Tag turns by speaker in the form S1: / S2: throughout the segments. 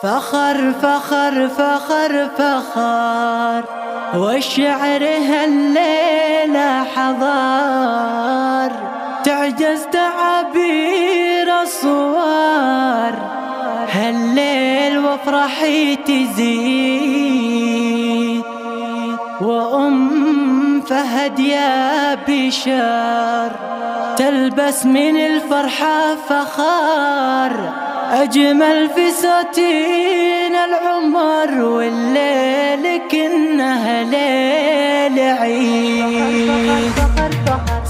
S1: فخر فخر فخر فخر، والشعر هالليلة حضار، تعجز تعابير الصور، هالليل وافرحي تزيد، وأم فهد يا بشار تلبس من الفرحة فخار، أجمل فساتين العمر، والليل كنها ليل عيد.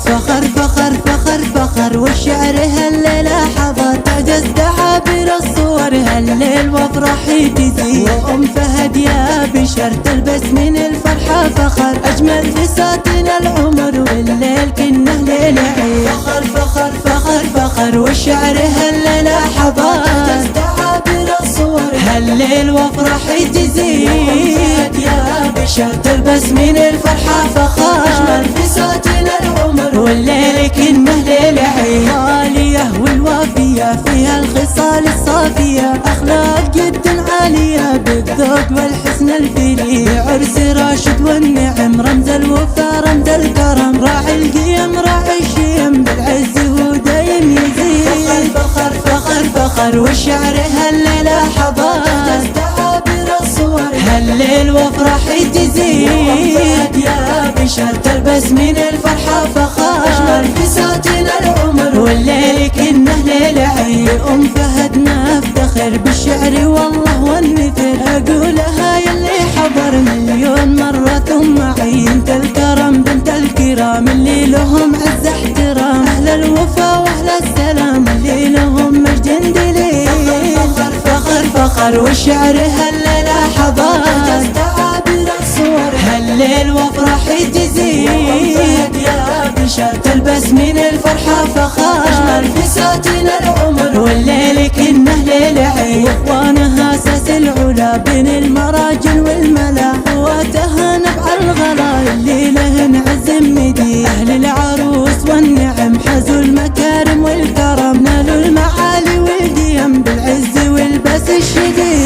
S1: فخر فخر فخر فخر، والشعر هالليلة حضر، تعجز تعابير الصور، هالليل وافرحي تزيد، وأم فهد يا بشر تلبس من الفرحة فخر، أجمل فساتين العمر، والليل كنه ليل عيد. فخر فخر فخر فخر، والشعر هالليلة حضر، تعجز تعابير الصور، هالليل وافرحي تزيد، يا بشر تلبس من الفرحة فخر، أجمل فساتين العمر، والليل كنه ليل عيد. غالية والوافية فيها الخصال الصافية، أخلاق جدا عالية بالذوق والحسن الفيلي، عرس راشد والنعم رمز الوفا رمز الكرم، راعي القيم راعي الشيم بالعز ودايم يزيد. فخر فخر فخر، والشعر هالليلة حضر، تعجز تعابير الصور، هالليل وافرحي تزيد، يا بشر تلبس من الفرحة فخر، أجمل فساتين العمر، والليل كنه ليل عيد. أم فهد نفتخر بالشعر والله والنثر، أقولها يلي حضر مليون مرة ثم عين، بنت الكرم بنت الكرام اللي لهم عز احترام، أهل الوفا وأهل السلام اللي لهم مجد دليل. فخر فخر فخر، والشعر هالليلة حضر، تعجز تعابير الصور، هالليل وافرحي تزيد، يا بشر تلبس من الفرحة فخر، أجمل فساتين العمر، والليل كنه ليل عيد. واخوانها اساس العلا بين المراجل والملا، اخواتها نبع الغلا اللي لهن عز مدين، اهل العروس والنعم حزوا المكارم والكرم، نالوا المعالي والقيم بالعز والبس الشديد.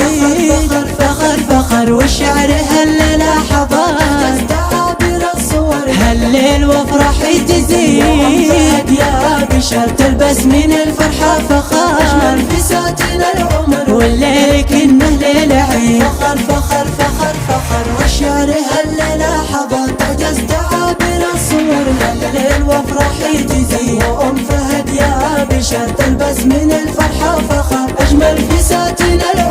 S1: فخر فخر فخر، والشعر هالليلة حضر، تعجز تعابير الصور، هالليل وافرحي تزيد، يا بشر تلبس من الفرحة فخر، أجمل فساتين العمر، والليل كنه ليل عيد. فخر فخر فخر فخر، والشعر هالليلة حضر، تعجز تعابير الصور، هالليل وافرحي تزيد، وأم فهد يا بشر تلبس من الفرحة فخر، أجمل فساتين العمر.